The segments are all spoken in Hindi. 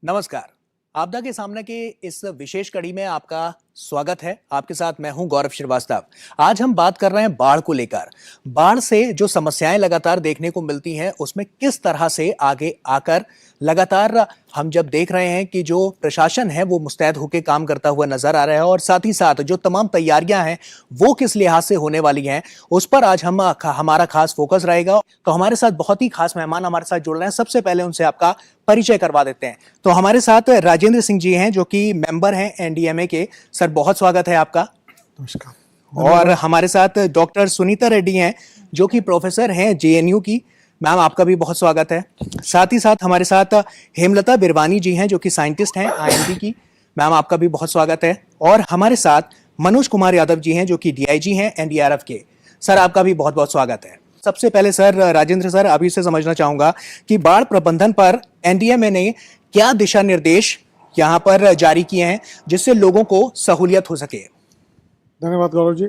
नमस्कार। आपदा के सामने के इस विशेष कड़ी में आपका स्वागत है। आपके साथ मैं हूं गौरव श्रीवास्तव। आज हम बात कर रहे हैं बाढ़ को लेकर। बाढ़ से जो समस्याएं लगातार देखने को मिलती हैं, उसमें किस तरह से आगे आकर लगातार हम जब देख रहे हैं कि जो प्रशासन है वो मुस्तैद होकर काम करता हुआ नजर आ रहा है, और साथ ही साथ जो तमाम तैयारियां हैं वो किस लिहाज से होने वाली हैं, उस पर आज हमारा खास फोकस रहेगा। तो हमारे साथ बहुत ही खास मेहमान हमारे साथ जुड़ रहे हैं। सबसे पहले उनसे आपका परिचय करवा देते हैं। तो हमारे साथ राजेंद्र सिंह जी हैं, जो कि मेंबर हैं एनडीएमए के। सर, बहुत स्वागत है आपका। नमस्कार। और हमारे साथ डॉक्टर सुनीता रेड्डी हैं, जो कि प्रोफेसर हैं जेएनयू की। मैम, आपका भी बहुत स्वागत है। साथ ही साथ हमारे साथ हेमलता बिरवानी जी हैं, जो कि साइंटिस्ट हैं आईएमडी की। मैम, आपका भी बहुत स्वागत है। और हमारे साथ मनोज कुमार यादव जी हैं, जो कि डीआईजी हैं एनडीआरएफ के। सर, आपका भी बहुत बहुत स्वागत है। सबसे पहले सर राजेंद्र सर, अभी से समझना चाहूंगा कि बाढ़ प्रबंधन पर एनडीएमए ने क्या दिशा निर्देश यहाँ पर जारी किए हैं, जिससे लोगों को सहूलियत हो सके। धन्यवाद गौरव जी।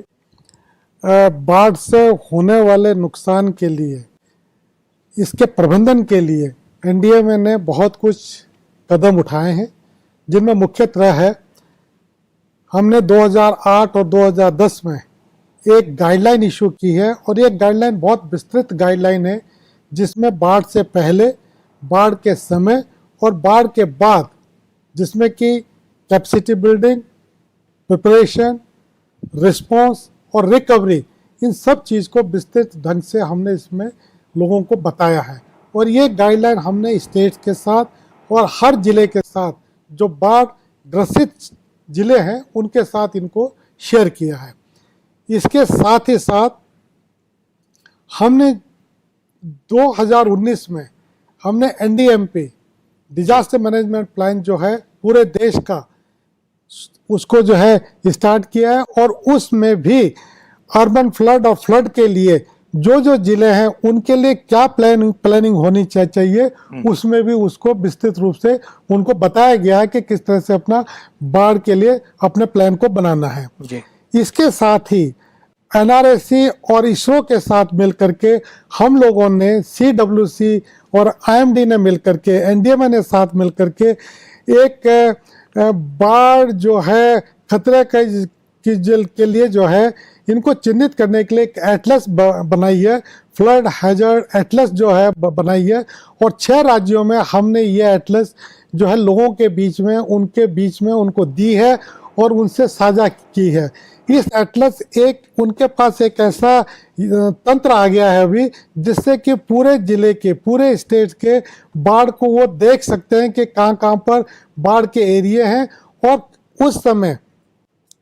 बाढ़ से होने वाले नुकसान के लिए, इसके प्रबंधन के लिए एनडीएमए ने बहुत कुछ कदम उठाए हैं, जिनमें मुख्यतः है हमने 2008 और 2010 में एक गाइडलाइन इशू की है, और ये गाइडलाइन बहुत विस्तृत गाइडलाइन है, जिसमें बाढ़ से पहले, बाढ़ के समय और बाढ़ के बाद, जिसमें कि कैपेसिटी बिल्डिंग, प्रिपरेशन, रिस्पॉन्स और रिकवरी, इन सब चीज़ को विस्तृत ढंग से हमने इसमें लोगों को बताया है। और ये गाइडलाइन हमने स्टेट के साथ और हर ज़िले के साथ, जो बाढ़ ग्रसित ज़िले हैं उनके साथ इनको शेयर किया है। इसके साथ ही साथ हमने 2019 में हमने एनडीएमपी डिजास्टर मैनेजमेंट प्लान जो है पूरे देश का, उसको जो है स्टार्ट किया है। और उसमें भी अर्बन फ्लड और फ्लड के लिए जो जो जिले हैं उनके लिए क्या प्लानिंग होनी चाहिए, उसमें भी उसको विस्तृत रूप से उनको बताया गया है कि किस तरह से अपना बाढ़ के लिए अपने प्लान को बनाना है जी। इसके साथ ही एनआरएससी और इसरो के साथ मिलकर के हम लोगों ने, सीडब्ल्यूसी और आईएमडी ने मिलकर के, एनडीएमए ने साथ मिलकर के एक बाढ़ जो है खतरे के लिए जो है इनको चिन्हित करने के लिए एक एटलस बनाई है, फ्लड हैजर्ड एटलस जो है बनाई है। और 6 राज्यों में हमने ये एटलस जो है लोगों के बीच में, उनके बीच में उनको दी है और उनसे साझा की है। इस एटलस उनके पास एक ऐसा तंत्र आ गया है अभी, जिससे कि पूरे ज़िले के, पूरे स्टेट के बाढ़ को वो देख सकते हैं कि कहाँ पर बाढ़ के एरिया हैं। और उस समय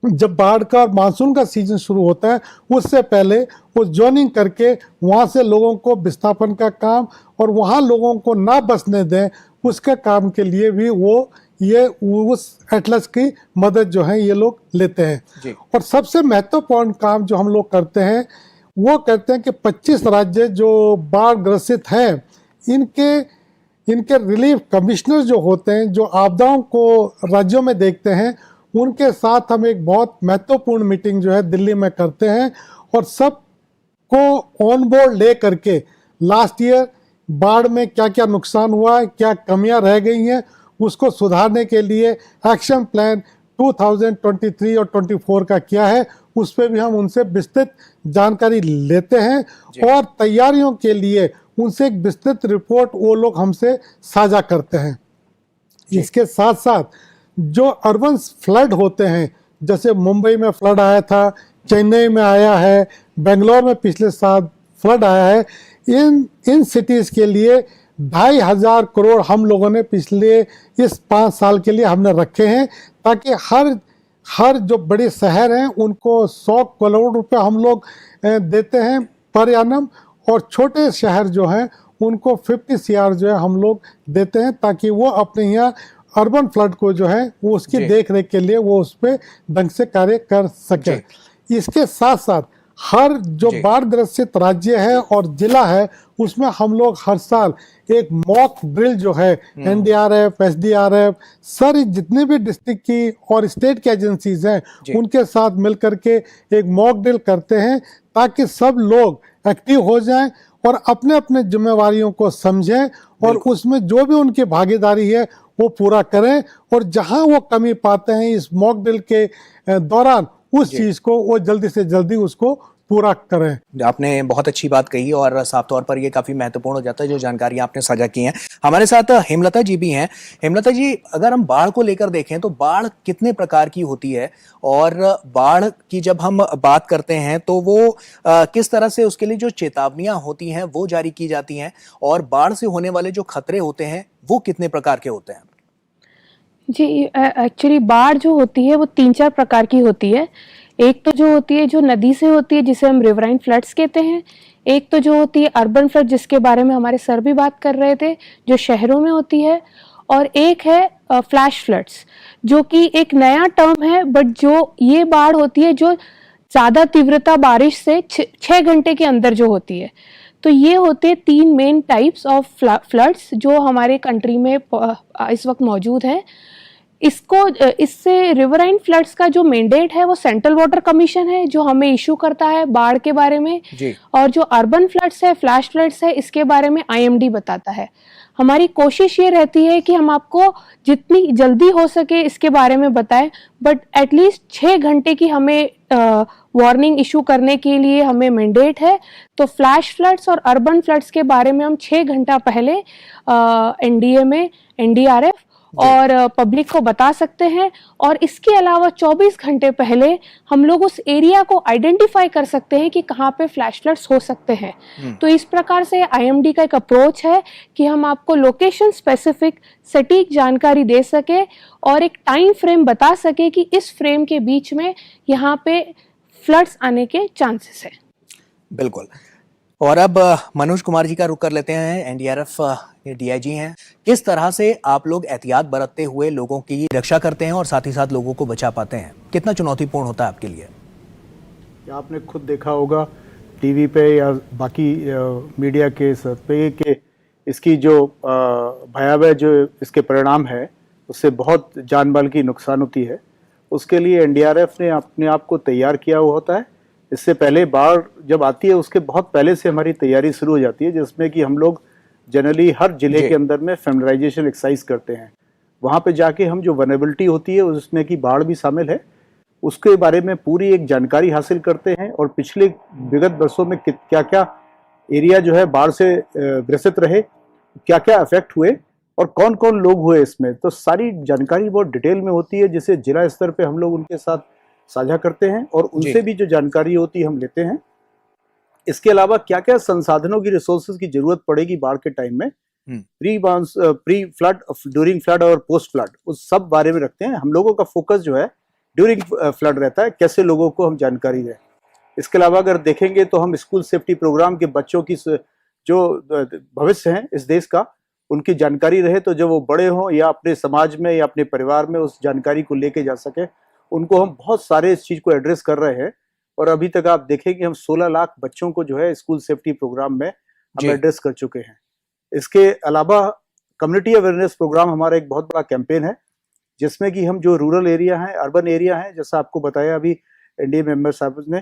जब बाढ़ का और मानसून का सीजन शुरू होता है, उससे पहले वो जोनिंग करके वहाँ से लोगों को विस्थापन का काम और वहाँ लोगों को ना बसने दें, उसके काम के लिए भी ये उस एटलस की मदद जो है ये लोग लेते हैं। और सबसे महत्वपूर्ण काम जो हम लोग करते हैं, वो कहते हैं कि 25 राज्य जो बाढ़ ग्रसित हैं, इनके रिलीफ कमिश्नर जो होते हैं, जो आपदाओं को राज्यों में देखते हैं, उनके साथ हम एक बहुत महत्वपूर्ण मीटिंग जो है दिल्ली में करते हैं। और सबको ऑन बोर्ड ले करके लास्ट ईयर बाढ़ में क्या क्या नुकसान हुआ है, क्या कमियां रह गई हैं, उसको सुधारने के लिए एक्शन प्लान 2023 और 24 का क्या है, उस पर भी हम उनसे विस्तृत जानकारी लेते हैं। और तैयारियों के लिए उनसे एक विस्तृत रिपोर्ट वो लोग हमसे साझा करते हैं। इसके साथ साथ जो अर्बन फ्लड होते हैं, जैसे मुंबई में फ्लड आया था, चेन्नई में आया है, बेंगलोर में पिछले साल फ्लड आया है, इन सिटीज़ के लिए 2,500 करोड़ हम लोगों ने पिछले इस 5 साल के लिए हमने रखे हैं, ताकि हर जो बड़े शहर हैं उनको 100 करोड़ रुपए हम लोग देते हैं पर एनम, और छोटे शहर जो हैं उनको 50 CR जो है हम लोग देते हैं, ताकि वो अपने यहाँ अर्बन फ्लड को जो है वो उसकी देख रेख के लिए वो उस पर ढंग से कार्य कर सके। इसके साथ साथ हर जो बाढ़ ग्रसित राज्य है और जिला है, उसमें हम लोग हर साल एक मॉक ड्रिल जो है एनडीआरएफ, एसडीआरएफ, सारी जितने भी डिस्ट्रिक्ट की और स्टेट की एजेंसीज हैं उनके साथ मिलकर के एक मॉक ड्रिल करते हैं, ताकि सब लोग एक्टिव हो जाएं और अपने अपने जिम्मेवारियों को समझें और उसमें जो भी उनकी भागीदारी है वो पूरा करें, और जहां वो कमी पाते हैं इस मॉक ड्रिल के दौरान उस चीज को वो जल्दी से जल्दी उसको पूरा करें। आपने बहुत अच्छी बात कही और साफ तौर पर ये काफी महत्वपूर्ण हो जाता है जो जानकारी आपने साझा की है। हमारे साथ हेमलता जी भी हैं। हेमलता जी, अगर हम बाढ़ को लेकर देखें तो बाढ़ कितने प्रकार की होती है, और बाढ़ की जब हम बात करते हैं तो वो किस तरह से उसके लिए जो चेतावनियां होती हैं वो जारी की जाती हैं, और बाढ़ से होने वाले जो खतरे होते हैं वो कितने प्रकार के होते हैं? जी, एक्चुअली बाढ़ जो होती है वो 3-4 प्रकार की होती है। एक तो जो होती है जो नदी से होती है जिसे हम रिवराइन फ्लड्स कहते हैं। एक तो जो होती है अर्बन फ्लड जिसके बारे में हमारे सर भी बात कर रहे थे, जो शहरों में होती है। और एक है फ्लैश फ्लड्स, जो कि एक नया टर्म है, बट जो ये बाढ़ होती है जो ज़्यादा तीव्रता बारिश से 6 घंटे के अंदर जो होती है। तो ये होते 3 मेन टाइप्स ऑफ फ्लड्स जो हमारे कंट्री में इस वक्त मौजूद हैं। इससे रिवराइन फ्लड्स का जो मैंडेट है वो सेंट्रल वाटर कमीशन है जो हमें इशू करता है बाढ़ के बारे में जी। और जो अर्बन फ्लड्स है, फ्लैश फ्लड्स है, इसके बारे में आईएमडी बताता है। हमारी कोशिश ये रहती है कि हम आपको जितनी जल्दी हो सके इसके बारे में बताएं, बट एटलीस्ट 6 घंटे की हमें वार्निंग इशू करने के लिए हमें मैंडेट है। तो फ्लैश फ्लड्स और अर्बन फ्लड्स के बारे में हम 6 घंटा पहले एनडीए में एनडीआरएफ और पब्लिक को बता सकते हैं, और इसके अलावा 24 घंटे पहले हम लोग उस एरिया को आइडेंटिफाई कर सकते हैं कि कहाँ पे फ्लैश फ्लड्स हो सकते हैं। तो इस प्रकार से आईएमडी का एक अप्रोच है कि हम आपको लोकेशन स्पेसिफिक सटीक जानकारी दे सके और एक टाइम फ्रेम बता सके कि इस फ्रेम के बीच में यहाँ पे फ्लड्स आने के चांसेस है। बिल्कुल। और अब मनोज कुमार जी का रुख कर लेते हैं। एनडीआरएफ ये डीआईजी हैं। किस तरह से आप लोग एहतियात बरतते हुए लोगों की रक्षा करते हैं और साथ ही साथ लोगों को बचा पाते हैं? कितना चुनौतीपूर्ण होता है आपके लिए? आपने खुद देखा होगा टीवी पे या बाकी मीडिया के सर पे कि इसकी जो भयावह जो इसके परिणाम है उससे बहुत जान माल की नुकसान होती है। उसके लिए एनडीआरएफ ने अपने आप को तैयार किया हुआ होता है। इससे पहले बाढ़ जब आती है उसके बहुत पहले से हमारी तैयारी शुरू हो जाती है, जिसमें कि हम लोग जनरली हर जिले के अंदर में फैमिलाइजेशन एक्सरसाइज करते हैं। वहाँ पे जाके हम जो वनरेबिलिटी होती है उसमें कि बाढ़ भी शामिल है उसके बारे में पूरी एक जानकारी हासिल करते हैं, और पिछले विगत वर्षों में क्या क्या एरिया जो है बाढ़ से ग्रसित रहे, क्या क्या अफेक्ट हुए और कौन कौन लोग हुए इसमें, तो सारी जानकारी बहुत डिटेल में होती है जिसे जिला स्तर पे हम लोग उनके साथ साझा करते हैं और उनसे भी जो जानकारी होती है हम लेते हैं। इसके अलावा क्या क्या संसाधनों की रिसोर्सेज की जरूरत पड़ेगी बाढ़ के टाइम में, प्री फ्लड, ड्यूरिंग फ्लड और पोस्ट फ्लड, उस सब बारे में रखते हैं। हम लोगों का फोकस जो है ड्यूरिंग फ्लड रहता है, कैसे लोगों को हम जानकारी दें। इसके अलावा अगर देखेंगे तो हम स्कूल सेफ्टी प्रोग्राम के बच्चों की जो भविष्य है इस देश का, उनकी जानकारी रहे तो जब वो बड़े हों या अपने समाज में या अपने परिवार में उस जानकारी को लेके जा सके, उनको हम बहुत सारे इस चीज को एड्रेस कर रहे हैं। और अभी तक आप देखेंगे हम 16 लाख बच्चों को जो है स्कूल सेफ्टी प्रोग्राम में हम एड्रेस कर चुके हैं। इसके अलावा कम्युनिटी अवेयरनेस प्रोग्राम हमारा एक बहुत बड़ा कैंपेन है, जिसमें कि हम जो रूरल एरिया है, अर्बन एरिया है, जैसा आपको बताया अभी एनडीए मेंबर साहब ने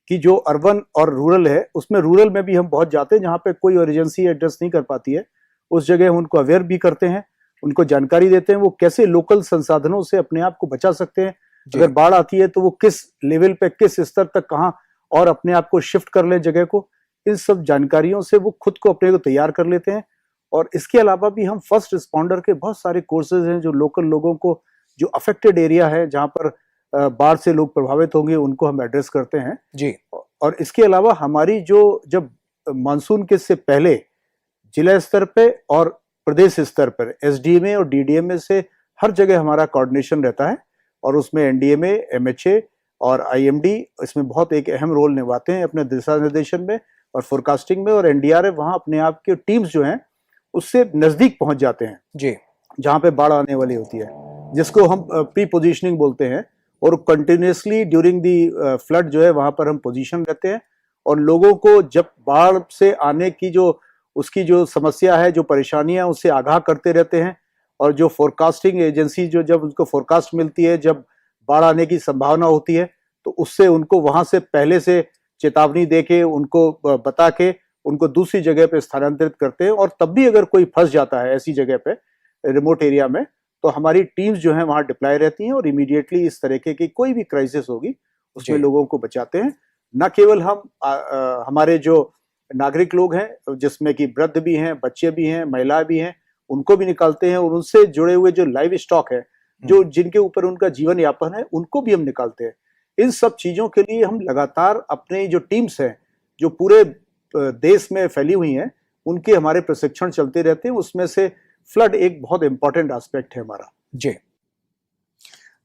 कि जो अर्बन और रूरल है, उसमें रूरल में भी हम बहुत जाते हैं जहाँ पे कोई एजेंसी एड्रेस नहीं कर पाती है, उस जगह हम उनको अवेयर भी करते हैं, उनको जानकारी देते हैं वो कैसे लोकल संसाधनों से अपने आप को बचा सकते हैं। अगर बाढ़ आती है तो वो किस लेवल पे, किस स्तर तक कहाँ और अपने आप को शिफ्ट कर ले जगह को, इन सब जानकारियों से वो खुद को अपने को तैयार कर लेते हैं। और इसके अलावा भी हम फर्स्ट रिस्पॉन्डर के बहुत सारे कोर्सेज हैं जो लोकल लोगों को, जो अफेक्टेड एरिया है जहाँ पर बाढ़ से लोग प्रभावित होंगे, उनको हम एड्रेस करते हैं जी। और इसके अलावा हमारी जो जब मानसून के से पहले जिला स्तर पे और प्रदेश स्तर पर एसडीएमए और डीडीएमए से हर जगह हमारा कोऑर्डिनेशन रहता है, और उसमें एनडीएमए, एमएचए और आईएमडी इसमें बहुत एक अहम रोल निभाते हैं अपने दिशा निर्देशन में और फोरकास्टिंग में। और एनडीआरएफ वहाँ अपने आप के टीम्स जो हैं उससे नजदीक पहुंच जाते हैं जी, जहाँ पे बाढ़ आने वाली होती है, जिसको हम प्री पोजिशनिंग बोलते हैं। और कंटिन्यूसली ड्यूरिंग दी फ्लड जो है वहाँ पर हम पोजीशन रहते हैं, और लोगों को जब बाढ़ से आने की जो उसकी जो समस्या है, जो परेशानियां, उससे आगाह करते रहते हैं। और जो फोरकास्टिंग एजेंसी जो जब उनको फोरकास्ट मिलती है, जब बाढ़ आने की संभावना होती है, तो उससे उनको वहां से पहले से चेतावनी देके, उनको बता के उनको दूसरी जगह पे स्थानांतरित करते हैं। और तब भी अगर कोई फंस जाता है ऐसी जगह पे रिमोट एरिया में, तो हमारी टीम्स जो हैं वहाँ डिप्लॉय रहती हैं और इमीडिएटली इस तरीके की कोई भी क्राइसिस होगी उसमें लोगों को बचाते हैं। न केवल हम हमारे जो नागरिक लोग हैं जिसमें कि वृद्ध भी हैं, बच्चे भी हैं, महिलाएं भी हैं, उनको भी निकालते हैं, और उनसे जुड़े हुए जो लाइव स्टॉक है, जो जिनके ऊपर उनका जीवन यापन है, उनको भी हम निकालते हैं। इन सब चीजों के लिए हम लगातार अपने जो टीम्स हैं जो पूरे देश में फैली हुई हैं, उनके हमारे प्रशिक्षण चलते रहते हैं। उसमें से फ्लड एक बहुत इंपॉर्टेंट एस्पेक्ट है हमारा। जी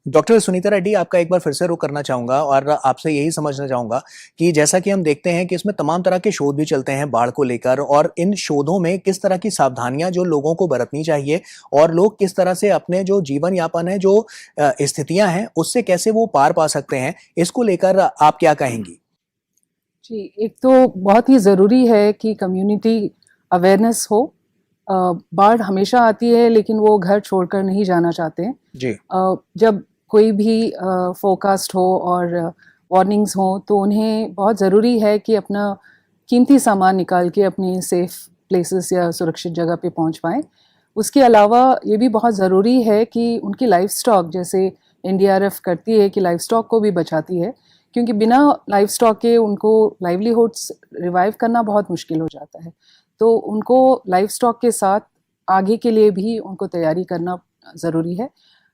डॉक्टर सुनीता रेड्डी, आपका एक बार फिर से रुख करना चाहूंगा और आपसे यही समझना चाहूंगा कि जैसा कि हम देखते हैं कि इसमें तमाम तरह के शोध भी चलते हैं बाढ़ को लेकर, और इन शोधों में किस तरह की सावधानियां जो लोगों को बरतनी चाहिए और लोग किस तरह से अपने जो जीवन यापन है, जो स्थितियां हैं, उससे कैसे वो पार पा सकते हैं, इसको लेकर आप क्या कहेंगी? जी, एक तो बहुत ही ज़रूरी है कि कम्युनिटी अवेयरनेस हो। बाढ़ हमेशा आती है लेकिन वो घर छोड़कर नहीं जाना चाहते हैं। जी जब कोई भी फोरकास्ट हो और वार्निंग्स हो तो उन्हें बहुत ज़रूरी है कि अपना कीमती सामान निकाल के अपने सेफ प्लेसेस या सुरक्षित जगह पे पहुंच पाएं। उसके अलावा ये भी बहुत ज़रूरी है कि उनकी लाइफ स्टॉक, जैसे एनडीआरएफ करती है कि लाइफ स्टॉक को भी बचाती है, क्योंकि बिना लाइफ स्टॉक के उनको लाइवलीहुड्स रिवाइव करना बहुत मुश्किल हो जाता है। तो उनको लाइफ स्टॉक के साथ आगे के लिए भी उनको तैयारी करना ज़रूरी है।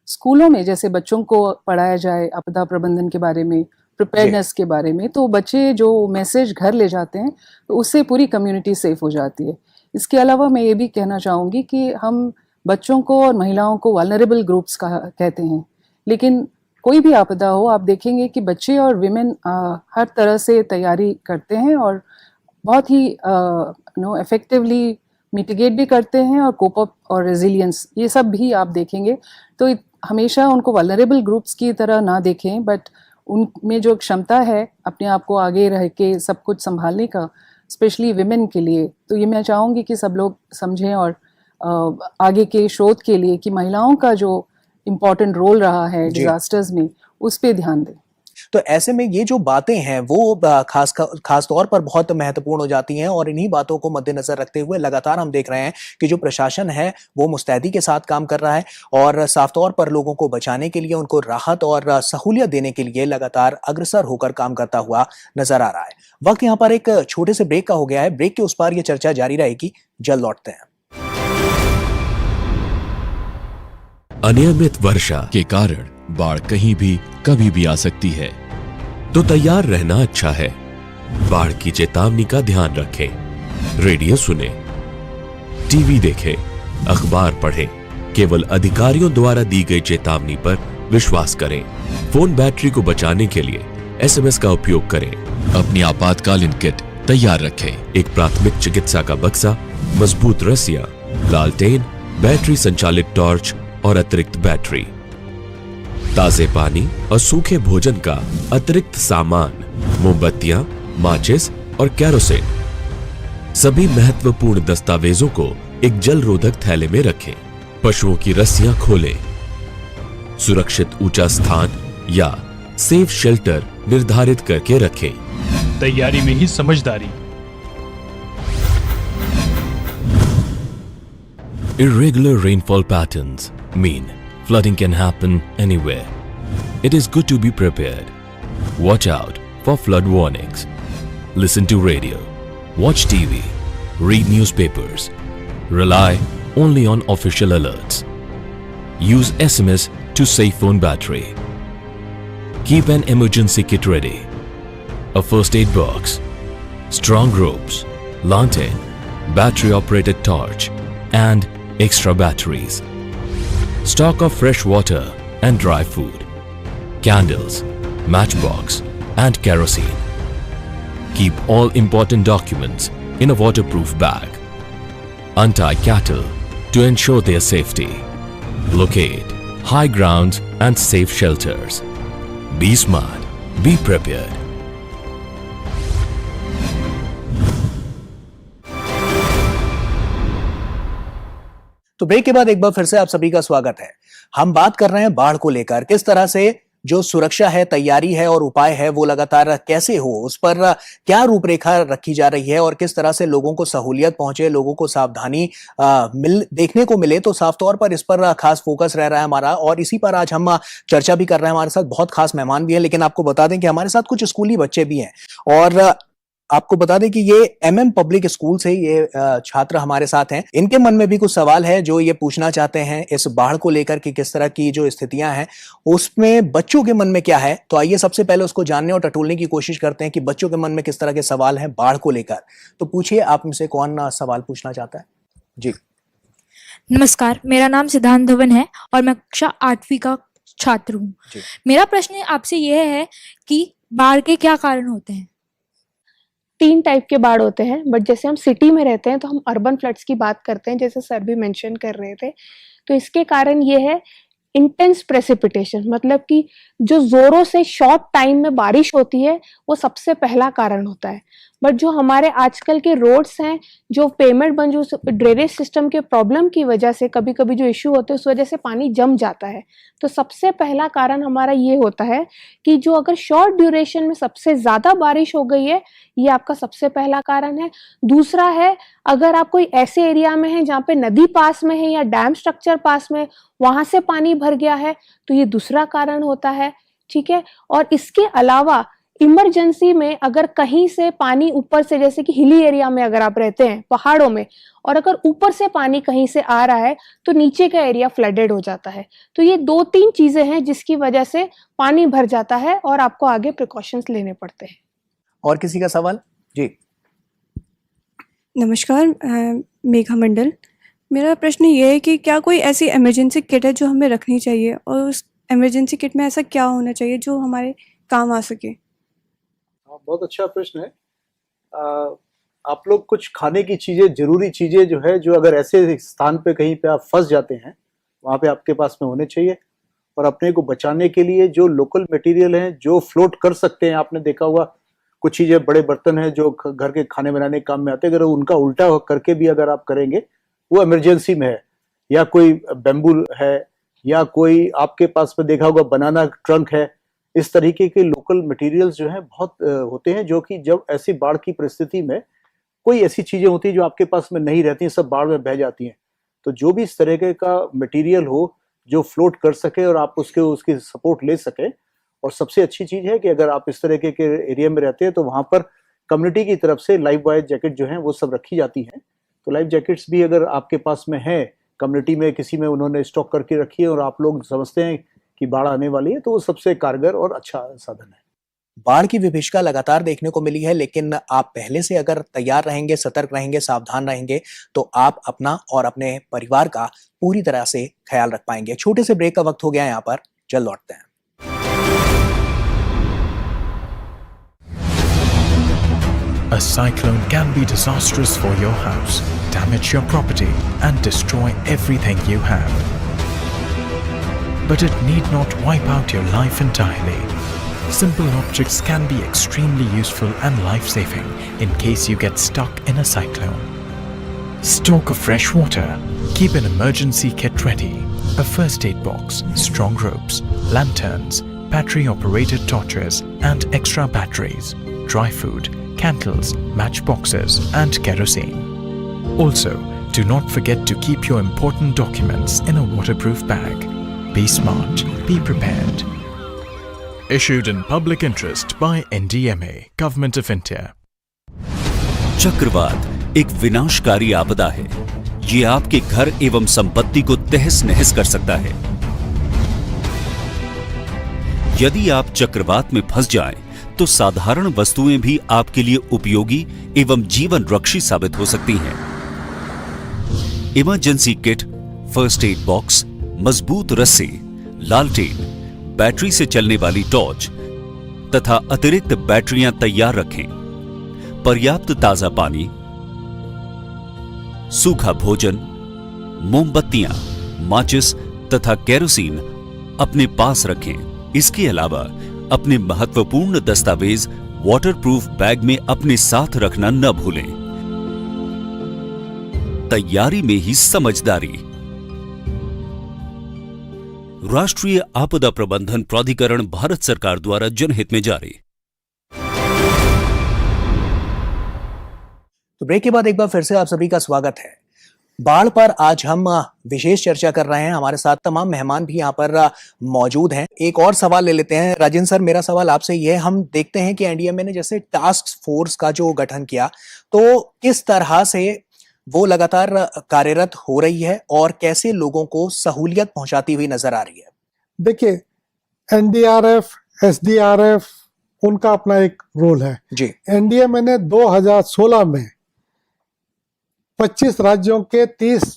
स्कूलों में जैसे बच्चों को पढ़ाया जाए आपदा प्रबंधन के बारे में, प्रिपेयरनेस के बारे में, तो बच्चे जो मैसेज घर ले जाते हैं तो उससे पूरी कम्युनिटी सेफ हो जाती है। इसके अलावा मैं ये भी कहना चाहूँगी कि हम बच्चों को और महिलाओं को वल्नरेबल ग्रुप्स कहते हैं, लेकिन कोई भी आपदा हो आप देखेंगे कि बच्चे और विमेन हर तरह से तैयारी करते हैं और बहुत ही इफेक्टिवली मिटिगेट भी करते हैं, और कोप अप और रेजिलियंस ये सब भी आप देखेंगे। तो हमेशा उनको वल्नरेबल ग्रुप्स की तरह ना देखें, बट उनमें जो क्षमता है अपने आप को आगे रह के सब कुछ संभालने का, स्पेशली विमेन के लिए, तो ये मैं चाहूँगी कि सब लोग समझें और आगे के शोध के लिए कि महिलाओं का जो इम्पोर्टेंट रोल रहा है डिजास्टर्स में, उस पर ध्यान दें। तो ऐसे में ये जो बातें हैं वो खास तौर पर बहुत महत्वपूर्ण हो जाती हैं, और इन्हीं बातों को मद्देनजर रखते हुए लगातार हम देख रहे हैं कि जो प्रशासन है वो मुस्तैदी के साथ काम कर रहा है और साफ तौर पर लोगों को बचाने के लिए, उनको राहत और सहूलियत देने के लिए लगातार अग्रसर होकर काम करता हुआ नजर आ रहा है। वक्त यहाँ पर एक छोटे से ब्रेक का हो गया है। ब्रेक के उस पार ये चर्चा जारी रहेगी, जल्द लौटते हैं। अनियमित वर्षा के कारण बाढ़ कहीं भी कभी भी आ सकती है, तो तैयार रहना अच्छा है। बाढ़ की चेतावनी का ध्यान रखें, रेडियो सुने, टीवी देखें, अखबार पढ़ें, केवल अधिकारियों द्वारा दी गई चेतावनी पर विश्वास करें। फोन बैटरी को बचाने के लिए एसएमएस का उपयोग करें। अपनी आपातकालीन किट तैयार रखें, एक प्राथमिक चिकित्सा का बक्सा, मजबूत रस्सियां, लालटेन, बैटरी संचालित टॉर्च और अतिरिक्त बैटरी, ताजे पानी और सूखे भोजन का अतिरिक्त सामान, मोमबत्तियां, माचिस और कैरोसिन। सभी महत्वपूर्ण दस्तावेजों को एक जल रोधक थैले में रखें। पशुओं की रस्सियां खोलें। सुरक्षित ऊंचा स्थान या सेफ शेल्टर निर्धारित करके रखें। तैयारी में ही समझदारी। Irregular rainfall patterns mean flooding can happen anywhere. It is good to be prepared. Watch out for flood warnings. Listen to radio. Watch TV. Read newspapers. Rely only on official alerts. Use SMS to save phone battery. Keep an emergency kit ready. A first aid box. Strong ropes. Lantern. Battery operated torch. And extra batteries. Stock of fresh water and dry food. Candles, matchbox and kerosene. Keep all important documents in a waterproof bag. Untie cattle to ensure their safety. Locate high grounds and safe shelters. Be smart, be prepared. तो ब्रेक के बाद एक बार फिर से आप सभी का स्वागत है। हम बात कर रहे हैं बाढ़ को लेकर, किस तरह से जो सुरक्षा है, तैयारी है और उपाय है वो लगातार कैसे हो, उस पर क्या रूपरेखा रखी जा रही है और किस तरह से लोगों को सहूलियत पहुंचे, लोगों को सावधानी देखने को मिले, तो साफ तौर पर इस पर खास फोकस रह रहा है हमारा और इसी पर आज हम चर्चा भी कर रहे हैं। हमारे साथ बहुत खास मेहमान भी हैं, लेकिन आपको बता दें कि हमारे साथ कुछ स्कूली बच्चे भी हैं और आपको बता दें कि ये एमएम पब्लिक स्कूल से ये छात्र हमारे साथ हैं। इनके मन में भी कुछ सवाल है जो ये पूछना चाहते हैं इस बाढ़ को लेकर कि किस तरह की जो स्थितियां हैं उसमें बच्चों के मन में क्या है। तो आइए सबसे पहले उसको जानने और टटोलने की कोशिश करते हैं कि बच्चों के मन में किस तरह के सवाल हैं बाढ़ को लेकर। तो पूछिए, आप में से कौन सवाल पूछना चाहता है? जी नमस्कार, मेरा नाम सिद्धांत धवन है और मैं कक्षा 8वीं का छात्र हूँ। मेरा प्रश्न आपसे यह है कि बाढ़ के क्या कारण होते हैं? 3 टाइप के बाढ़ होते हैं, बट जैसे हम सिटी में रहते हैं तो हम अर्बन फ्लड्स की बात करते हैं, जैसे सर भी मेंशन कर रहे थे। तो इसके कारण ये है इंटेंस प्रेसिपिटेशन, मतलब कि जो जोरों से शॉर्ट टाइम में बारिश होती है वो सबसे पहला कारण होता है। बट जो हमारे आजकल के रोड्स हैं, जो पेमेंट बन जो ड्रेनेज सिस्टम के प्रॉब्लम की वजह से कभी कभी जो इशू होते हैं उस वजह से पानी जम जाता है। तो सबसे पहला कारण हमारा ये होता है कि जो अगर शॉर्ट ड्यूरेशन में सबसे ज़्यादा बारिश हो गई है, ये आपका सबसे पहला कारण है। दूसरा है, अगर आप कोई ऐसे एरिया में हैं जहाँ पे नदी पास में है या डैम स्ट्रक्चर पास में, वहाँ से पानी भर गया है, तो ये दूसरा कारण होता है। ठीक है, और इसके अलावा इमरजेंसी में अगर कहीं से पानी ऊपर से, जैसे कि हिली एरिया में अगर आप रहते हैं पहाड़ों में, और अगर ऊपर से पानी कहीं से आ रहा है तो नीचे का एरिया फ्लडेड हो जाता है। तो ये 2-3 चीजें हैं जिसकी वजह से पानी भर जाता है और आपको आगे प्रिकॉशंस लेने पड़ते हैं। और किसी का सवाल? जी नमस्कार, मेघा मंडल। मेरा प्रश्न ये है कि क्या कोई ऐसी इमरजेंसी किट है जो हमें रखनी चाहिए, और उस इमरजेंसी किट में ऐसा क्या होना चाहिए जो हमारे काम आ सके? बहुत अच्छा प्रश्न है। आप लोग कुछ खाने की चीजें, जरूरी चीजें जो है, जो अगर ऐसे स्थान पे कहीं पे आप फंस जाते हैं वहाँ पे आपके पास में होने चाहिए। और अपने को बचाने के लिए जो लोकल मटेरियल हैं जो फ्लोट कर सकते हैं, आपने देखा होगा कुछ चीजें, बड़े बर्तन हैं जो घर के खाने बनाने के काम में आते हैं, अगर उनका उल्टा करके भी अगर आप करेंगे, वो इमरजेंसी में है। या कोई बैम्बू है या कोई आपके पास में देखा होगा बनाना ट्रंक है, इस तरीके के लोकल मटेरियल्स जो हैं बहुत होते हैं, जो कि जब ऐसी बाढ़ की परिस्थिति में कोई ऐसी चीजें होती हैं जो आपके पास में नहीं रहती हैं, सब बाढ़ में बह जाती हैं। तो जो भी इस तरह का मटेरियल हो जो फ्लोट कर सके और आप उसकी सपोर्ट ले सके। और सबसे अच्छी चीज है कि अगर आप इस तरह के एरिया में रहते हैं तो वहां पर कम्युनिटी की तरफ से लाइफ बॉय जैकेट जो है वो सब रखी जाती हैं। तो लाइफ जैकेट्स भी अगर आपके पास में है, कम्युनिटी में किसी में उन्होंने स्टॉक करके रखी है और आप लोग समझते हैं कि बाढ़ आने वाली है, तो वो सबसे कारगर और अच्छा साधन है। बाढ़ की विभीषिका लगातार देखने को मिली है, लेकिन आप पहले से अगर तैयार रहेंगे, सतर्क रहेंगे, सावधान रहेंगे, तो आप अपना और अपने परिवार का पूरी तरह से ख्याल रख पाएंगे। छोटे से ब्रेक का वक्त हो गया यहाँ पर, जल्द लौटते हैं। A cyclone can be disastrous for your house, damage your property, and destroy everything you have. But it need not wipe out your life entirely. Simple objects can be extremely useful and life-saving in case you get stuck in a cyclone. Stock of fresh water. Keep an emergency kit ready. A first aid box, strong ropes, lanterns, battery-operated torches, and extra batteries. Dry food, candles, matchboxes, and kerosene. Also, do not forget to keep your important documents in a waterproof bag. Be smart, be prepared. Issued in public interest by NDMA, Government of India. चक्रवात एक विनाशकारी आपदा है। ये आपके घर एवं संपत्ति को तहस नहस कर सकता है। यदि आप चक्रवात में फंस जाएं, तो साधारण वस्तुएं भी आपके लिए उपयोगी एवं जीवन रक्षी साबित हो सकती हैं। Emergency kit, first aid box, मजबूत रस्सी, लालटेन, बैटरी से चलने वाली टॉर्च तथा अतिरिक्त बैटरियां तैयार रखें। पर्याप्त ताजा पानी, सूखा भोजन, मोमबत्तियां, माचिस तथा केरोसिन अपने पास रखें। इसके अलावा अपने महत्वपूर्ण दस्तावेज वाटरप्रूफ बैग में अपने साथ रखना न भूलें। तैयारी में ही समझदारी। राष्ट्रीय आपदा प्रबंधन प्राधिकरण भारत सरकार द्वारा जनहित में जारी। तो ब्रेक के बाद एक बार फिर से आप सभी का स्वागत है। बाढ़ पर आज हम विशेष चर्चा कर रहे हैं। हमारे साथ तमाम मेहमान भी यहाँ पर मौजूद हैं। एक और सवाल ले लेते हैं। राजेंद्र सर, मेरा सवाल आपसे ये है, हम देखते हैं कि एनडीएमए ने जैसे टास्क फोर्स का जो गठन किया, तो किस तरह से वो लगातार कार्यरत हो रही है और कैसे लोगों को सहूलियत पहुंचाती हुई नजर आ रही है? देखिए, एनडीआरएफ, एसडीआरएफ, उनका अपना एक रोल है जी। एनडीएमए ने 2016 में 25 राज्यों के 30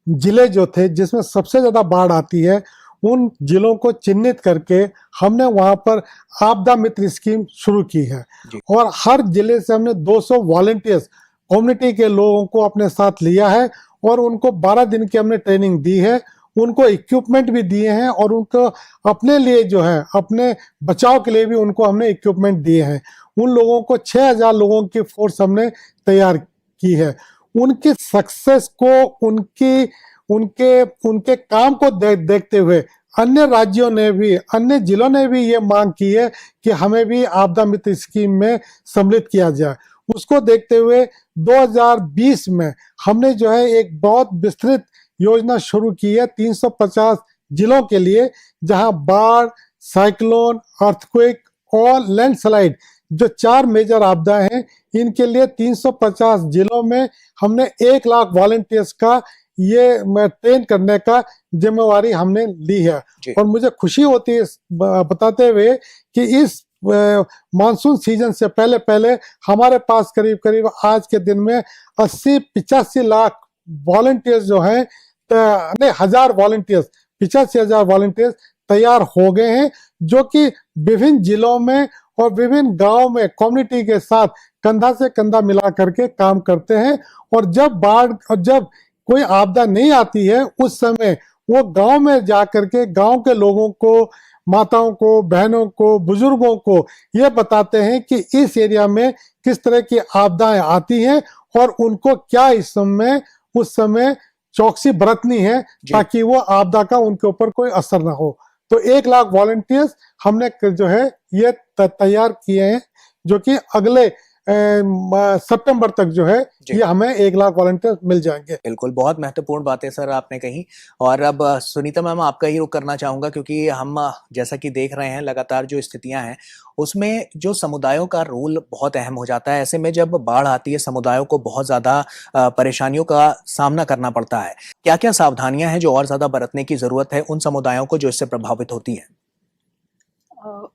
जिले जो थे जिसमें सबसे ज्यादा बाढ़ आती है, उन जिलों को चिन्हित करके हमने वहां पर आपदा मित्र स्कीम शुरू की है। और हर जिले से हमने 200 वॉलंटियर्स, कम्युनिटी के लोगों को अपने साथ लिया है और उनको 12 दिन की हमने ट्रेनिंग दी है, उनको इक्विपमेंट भी दिए हैं और उनको अपने लिए जो है, अपने बचाव के लिए भी उनको हमने इक्विपमेंट दिए हैं। उन लोगों को 6000 लोगों की फोर्स हमने तैयार की है। उनकी सक्सेस को, उनके काम को देखते हुए अन्य राज्यों ने भी, अन्य जिलों ने भी ये मांग की है कि हमें भी आपदा मित्र स्कीम में सम्मिलित किया जाए। उसको देखते हुए 2020 में हमने जो है एक बहुत विस्तृत योजना शुरू की है 350 जिलों के लिए, जहां बाढ़, साइक्लोन, अर्थक्वेक और लैंडस्लाइड जो 4 मेजर आपदाएं हैं, इनके लिए 350 जिलों में हमने 1 लाख वॉलंटियर्स का ये ट्रेन करने का जिम्मेवारी हमने ली है। और मुझे खुशी होती है बताते हुए कि इस मानसून सीजन से पहले हमारे पास करीब आज के दिन में 80-85 लाख वॉलंटियर्स जो हैं, 1000 वॉलंटियर्स, 85,000 वॉलंटियर्स तैयार हो गए हैं, जो कि विभिन्न जिलों में और विभिन्न गांव में कम्युनिटी के साथ कंधा से कंधा मिला करके काम करते हैं। और जब बाढ़ और जब कोई आपदा नहीं आती है, उस समय वो गांव में जा करके गांव के लोगों को, माताओं को, बहनों को, बुजुर्गों को ये बताते हैं कि इस एरिया में किस तरह की आपदाएं आती हैं और उनको क्या उस समय चौकसी बरतनी है ताकि वो आपदा का उनके ऊपर कोई असर ना हो। तो 1 लाख वॉलंटियर्स हमने जो है ये तैयार किए हैं, जो कि अगले सितंबर तक जो है ये हमें 1 लाख वॉलंटियर्स मिल जाएंगे। बिल्कुल, बहुत महत्वपूर्ण बातें सर आपने कही। और अब सुनीता मैम, आपका ही रुख करना चाहूंगा, क्योंकि हम जैसा कि देख रहे हैं लगातार जो स्थितियां हैं उसमें जो समुदायों का रोल बहुत अहम हो जाता है। ऐसे में जब बाढ़ आती है, समुदायों को बहुत ज्यादा परेशानियों का सामना करना पड़ता है। क्या क्या सावधानियां हैं जो और ज्यादा बरतने की जरूरत है उन समुदायों को जो इससे प्रभावित होती है?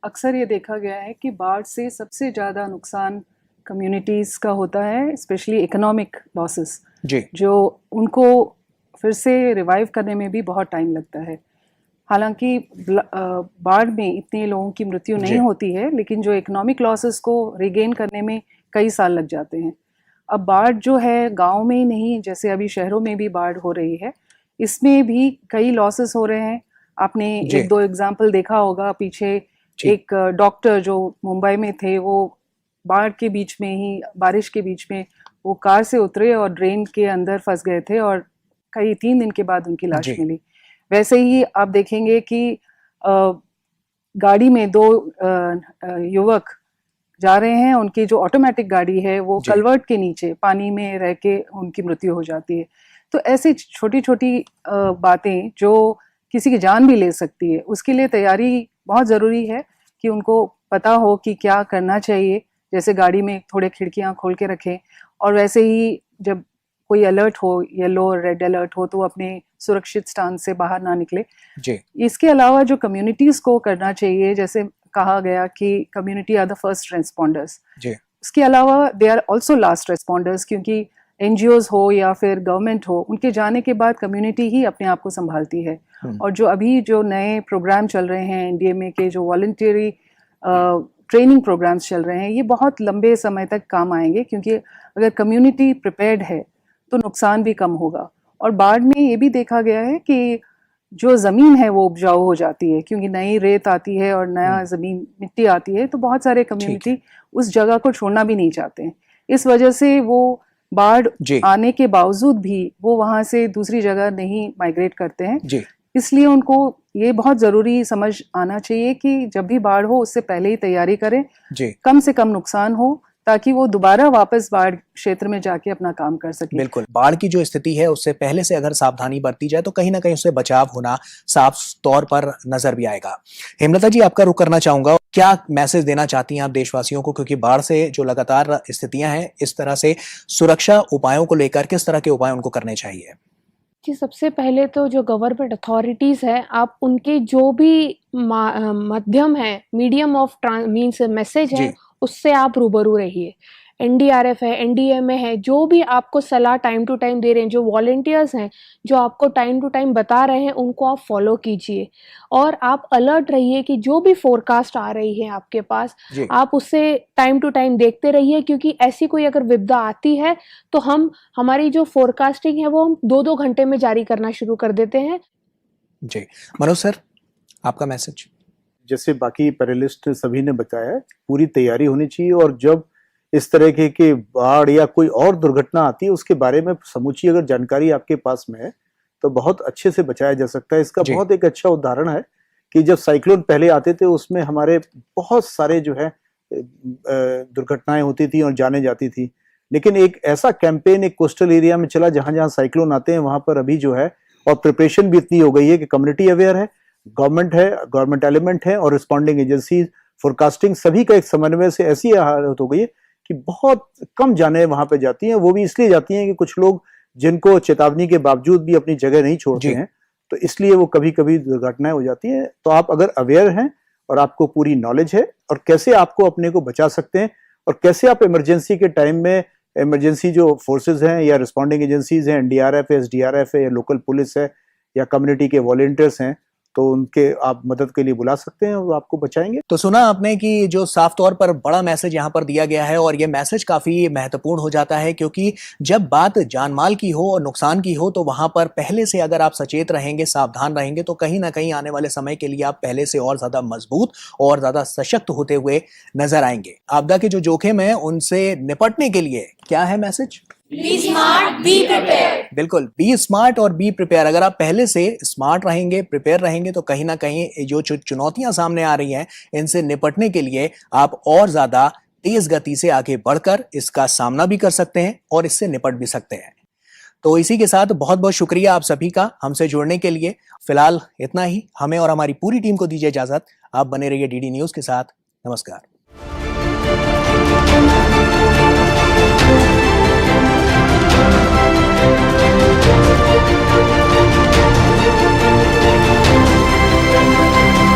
अक्सर ये देखा गया है कि बाढ़ से सबसे ज़्यादा नुकसान कम्युनिटीज़ का होता है, स्पेशली इकोनॉमिक लॉसेस, जो उनको फिर से रिवाइव करने में भी बहुत टाइम लगता है। हालांकि बाढ़ में इतने लोगों की मृत्यु नहीं होती है, लेकिन जो इकोनॉमिक लॉसेस को रिगेन करने में कई साल लग जाते हैं। अब बाढ़ जो है गांव में ही नहीं, जैसे अभी शहरों में भी बाढ़ हो रही है, इसमें भी कई लॉसेस हो रहे हैं। आपने 1-2 एग्जाम्पल देखा होगा पीछे, एक डॉक्टर जो मुंबई में थे, वो बाढ़ के बीच में ही, बारिश के बीच में वो कार से उतरे और ड्रेन के अंदर फंस गए थे और 3 दिन के बाद उनकी लाश मिली। वैसे ही आप देखेंगे कि गाड़ी में 2 युवक जा रहे हैं, उनकी जो ऑटोमेटिक गाड़ी है वो कलवर्ट के नीचे पानी में रह के उनकी मृत्यु हो जाती है। तो ऐसी छोटी छोटी बातें जो किसी की जान भी ले सकती है, उसके लिए तैयारी बहुत ज़रूरी है कि उनको पता हो कि क्या करना चाहिए। जैसे गाड़ी में थोड़े खिड़कियां खोल के रखें, और वैसे ही जब कोई अलर्ट हो, येलो और रेड अलर्ट हो, तो अपने सुरक्षित स्थान से बाहर ना निकले। इसके अलावा जो कम्युनिटीज़ को करना चाहिए, जैसे कहा गया कि कम्युनिटी आर द फर्स्ट रेस्पॉन्डर्स, उसके अलावा दे आर ऑल्सो लास्ट रेस्पॉन्डर्स, क्योंकि NGOs हो या फिर गवर्नमेंट हो, उनके जाने के बाद कम्युनिटी ही अपने आप को संभालती है। और जो अभी जो नए प्रोग्राम चल रहे हैं एनडीएमए के, जो वॉलंटियरी ट्रेनिंग प्रोग्राम्स चल रहे हैं, ये बहुत लंबे समय तक काम आएंगे, क्योंकि अगर कम्युनिटी प्रिपेयर्ड है तो नुकसान भी कम होगा। और बाढ़ में ये भी देखा गया है कि जो ज़मीन है वो उपजाऊ हो जाती है, क्योंकि नई रेत आती है और नया ज़मीन मिट्टी आती है, तो बहुत सारे कम्युनिटी उस जगह को छोड़ना भी नहीं चाहते हैं। इस वजह से वो बाढ़ आने के बावजूद भी वो वहाँ से दूसरी जगह नहीं माइग्रेट करते हैं। इसलिए उनको ये बहुत ज़रूरी समझ आना चाहिए कि जब भी बाढ़ हो उससे पहले ही तैयारी करें, जी कम से कम नुकसान हो, ताकि वो दोबारा वापस बाढ़ क्षेत्र में जाके अपना काम कर सके। बिल्कुल, बाढ़ की जो स्थिति है उससे पहले से अगर सावधानी बरती जाए तो कहीं ना कहीं उससे बचाव होना साफ तौर पर नजर भी आएगा। हेमलता जी, आपका रुख करना चाहूंगा, क्या मैसेज देना चाहती हैं आप देशवासियों को, क्योंकि बाढ़ से जो लगातार स्थितियां हैं, इस तरह से सुरक्षा उपायों को लेकर किस तरह के उपाय उनको करने चाहिए? जी, सबसे पहले तो जो गवर्नमेंट अथॉरिटीज़ हैं, आप उनके जो भी माध्यम है, मीडियम ऑफ मीन्स मैसेज है, उससे आप रूबरू रहिए। एनडीआरएफ है, एनडीएमए है, जो भी आपको सलाह टाइम टू टाइम दे रहे हैं, जो वॉलंटियर्स हैं, जो आपको टाइम टू टाइम बता रहे हैं, उनको आप फॉलो कीजिए और आप अलर्ट रहिए कि जो भी फोरकास्ट आ रही है आपके पास, आप उससे टाइम टू टाइम देखते रहिए, क्योंकि ऐसी कोई अगर विपदा आती है तो हमारी जो फोरकास्टिंग है वो हम 2-2 घंटे में जारी करना शुरू कर देते हैं। जी, मनोज सर, आपका मैसेज? जैसे बाकी पैनलिस्ट सभी ने बताया, पूरी तैयारी होनी चाहिए और जब इस तरह के बाढ़ या कोई और दुर्घटना आती है उसके बारे में समूची अगर जानकारी आपके पास में है तो बहुत अच्छे से बचाया जा सकता है। इसका बहुत एक अच्छा उदाहरण है कि जब साइक्लोन पहले आते थे उसमें हमारे बहुत सारे जो है दुर्घटनाएं होती थी और जाने जाती थी, लेकिन एक ऐसा कैंपेन एक कोस्टल एरिया में चला जहां जहां साइक्लोन आते हैं वहां पर अभी जो है, और प्रिपरेशन भी इतनी हो गई है कि कम्युनिटी अवेयर है, गवर्नमेंट एलिमेंट है और रिस्पॉन्डिंग एजेंसी, फोरकास्टिंग, सभी का एक समन्वय से ऐसी हालत हो गई है कि बहुत कम जाने वहां पे जाती हैं। वो भी इसलिए जाती हैं कि कुछ लोग जिनको चेतावनी के बावजूद भी अपनी जगह नहीं छोड़ते हैं, तो इसलिए वो कभी कभी दुर्घटनाएं हो जाती हैं। तो आप अगर अवेयर हैं और आपको पूरी नॉलेज है और कैसे आपको अपने को बचा सकते हैं और कैसे आप इमरजेंसी के टाइम में इमरजेंसी जो फोर्सेज हैं या रिस्पॉन्डिंग एजेंसीज हैं, एनडीआरएफ है, एसडीआरएफ है या लोकल पुलिस है या कम्युनिटी के वॉलंटियर्स हैं, तो उनके आप मदद के लिए बुला सकते हैं और आपको बचाएंगे। तो सुना आपने कि जो साफ तौर पर बड़ा मैसेज यहाँ पर दिया गया है और ये मैसेज काफी महत्वपूर्ण हो जाता है, क्योंकि जब बात जानमाल की हो और नुकसान की हो तो वहां पर पहले से अगर आप सचेत रहेंगे, सावधान रहेंगे, तो कहीं ना कहीं आने वाले समय के लिए आप पहले से और ज्यादा मजबूत और ज्यादा सशक्त होते हुए नजर आएंगे। आपदा के जो जोखिम है उनसे निपटने के लिए क्या है message? Be smart, be prepare. बिल्कुल, बी स्मार्ट और बी प्रिपेयर। अगर आप पहले से स्मार्ट रहेंगे, प्रिपेयर रहेंगे, तो कहीं ना कहीं जो चुनौतियां सामने आ रही हैं इनसे निपटने के लिए आप और ज्यादा तेज गति से आगे बढ़कर इसका सामना भी कर सकते हैं और इससे निपट भी सकते हैं। तो इसी के साथ बहुत बहुत शुक्रिया आप सभी का हमसे जुड़ने के लिए। फिलहाल इतना ही, हमें और हमारी पूरी टीम को दीजिए इजाजत। आप बने रहिए डीडी न्यूज के साथ। नमस्कार।